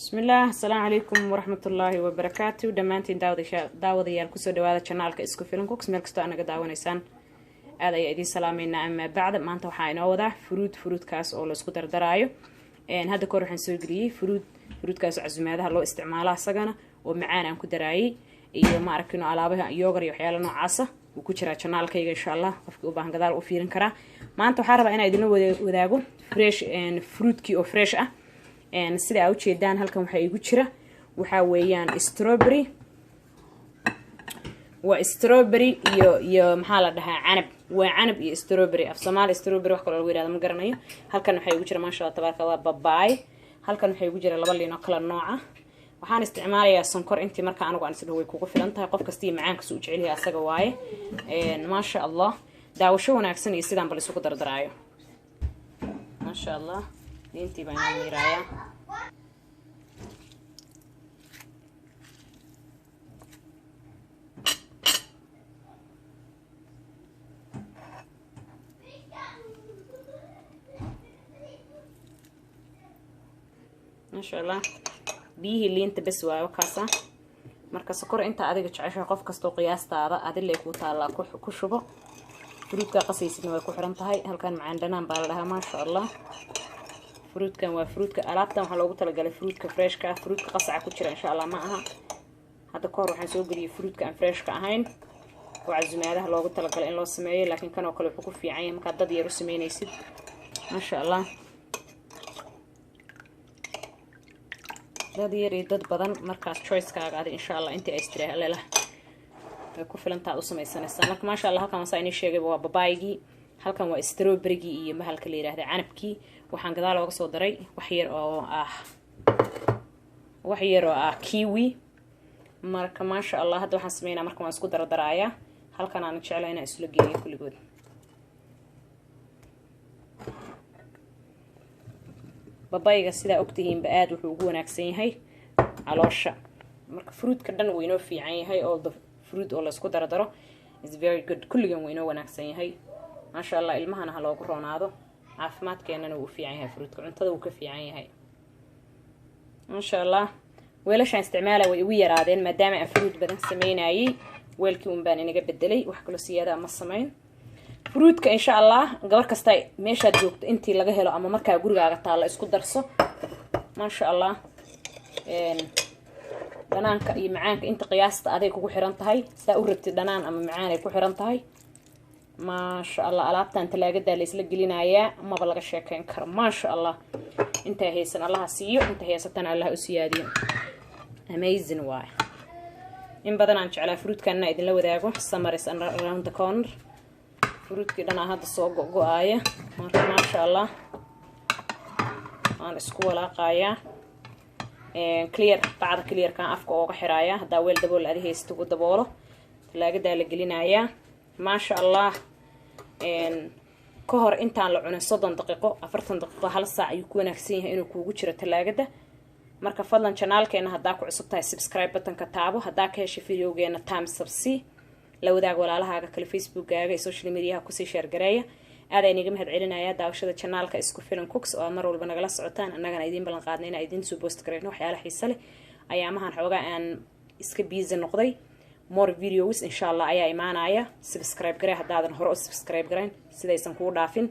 بسم الله السلام عليكم ورحمة الله وبركاته دمانتين داوديال كسو دوادا channelka isku filan cooks meel kasto anaga daawanaysaan aad ay idin salaameynaa ama bacda maanta waxa inoo wada fruitkaas oo la isku dardaraayo hadda kor waxaan soo geliyay fruitkaas casumaadaha loo isticmaalo asagana oo macaan aan ku daraayay iyo ma arkino alaabaha yogurt iyo waxyaalo noocaas ah uu ku jira channelkayga insha Allah qofkii u baahan gadaal u fiirin kara maanta waxaan rabaa inaan idin wadaago fresh fruitkii oo fresh ah sida aad u jeedaan halkan waxa igu jira waxa weeyaan strawberry iyo maxaa la dhahaa canab iyo strawberry af Soomaali strawberry wax kale lagu yiraahdo ma garanayo halkan waxa igu jira maasha Allah tabaaraka Allah babaay halkan waxa igu jira laba liin oo kala nooc ah waxaan isticmaalayaa sonkor intii marka anigu aan sidoo way kugu filan tahay qof kasta macaanka soo jecel yahay asaga waaye maasha Allah daawasho wanaagsan iyo sidaan bal isugu dardaraayo maasha Allah intii baan miiraaya maasha Allah bihi liinta bas waayo kaasa marka sokor inta adiga jeceshay qof kasto qiyaastaada adile ku taala ku shubo fruitka qasaysidna way ku xiran tahay halkan macaan dhanaan baa la dhahaa maasha Allah fruitkan waa fruitka alaabtan waxa loogu talagalay fruitka freshka fruitka qasaca ku jira insha Allah ma aha hadda koor waxaan soo galiyay fruitka aan freshka ahayn oo casumaadaha loogu talagalay in loo sameeyo laakiin kan oo kale wuxuu ku fiican yahay marka dad yar u sameynaysid maasha Allah dad yar iyo dad badan markaas choice-kaaga aad insha Allah intii ay istiraahay la way ku filantaa u samaysanaysaa marka maasha Allah halkan waxa inay sheegay waa babaaygi halkan waa strawberry-gi iyo mahalka la yiraahdo canabki waxaan gadaal uga soo daray wax yar oo ah kiwi marka maasha Allah hadda waxaan sameeynaa marka waan isku dardaraaya halkan aan jeclahay inaan isla geeyo kulligood babaayga sida ogtihiin ba aad wuxuu ugu wanaagsan yahay caloosha marka fruitka dhan uu inoo fiican yahay all the fruit oo la isku dardaro is very good kulligan uu inoo wanaagsan yahay maasha Allah ilmahana ha loogu roonaado caafimaadkeenana uu fiican yahay fruitka cuntada uu ka fiican yahay maasha Allah weelashaan isticmaalay way ugu yaraadeen maadaama aan fruit badan sameynayay weelkii un baan inaga bedelay wax kale siyaada ma sameyn fruitka insha Allah gabar kasta meesha joogto intii laga helo ama marka gurigaaga taala isku darso maasha Allah dhanaanka iyo macaanka inta qiyaasta aday kugu xiran tahay saa u rabtid dhanaan ama macaan ay ku xiran tahay maasha Allah alaabtan talaagada la isla gelinayaa ma laga sheekeyn karo maasha Allah inta haysan Allah siiyo inta haysatan Allah u siyaadiyo amazing way in badan aan jeclaa fruitkan idin la wadaago summaries around the corner fruitki dhan hadda soo go'aaya marka maasha Allah aan isku walaaqaya clear bacda clear kan afka ooga xiraaya hada weel dabool aad haysto ugu daboolo talaagada la gelinaya maasha Allah ka hor intaan la cunin 30 daqiiqo 40 daqiiqo hal saac ayuu ku wanaagsan yahay inuu kuugu jiro talaagada marka fadlan channelkeena hadaa ku cusub tahay subscribe button-ka taabo hadaa ka heshay videogeena thumbs up la wadaag walaalahaaga kale Facebook-gaaga iyo social media ku sii share gareeya aad ay inaga mahad celinaya daawashada channelka isku filan cooks oo mar walba nagala socotaan annagana idin ballan qaadnay inaan idin soo post gareeyno waxyaalaha xiiso leh ayaamahan xoogaa aan iska busy noqday more videos insha Allah ayaa imaanaya subscribe garee hadaadan hore u subscribe gareyn sidaysan kugu dhaafin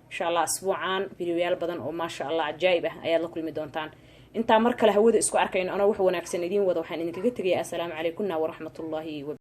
insha Allah asbuucan videoyaal badan oo maasha Allah ajaayib ah ayaad la kulmi doontaan inta mar kale hawada isku arkayno ana wax wanaagsan idin wada waxaan idinkaga tagayaa assalaamu calaykum wa rahmatullahi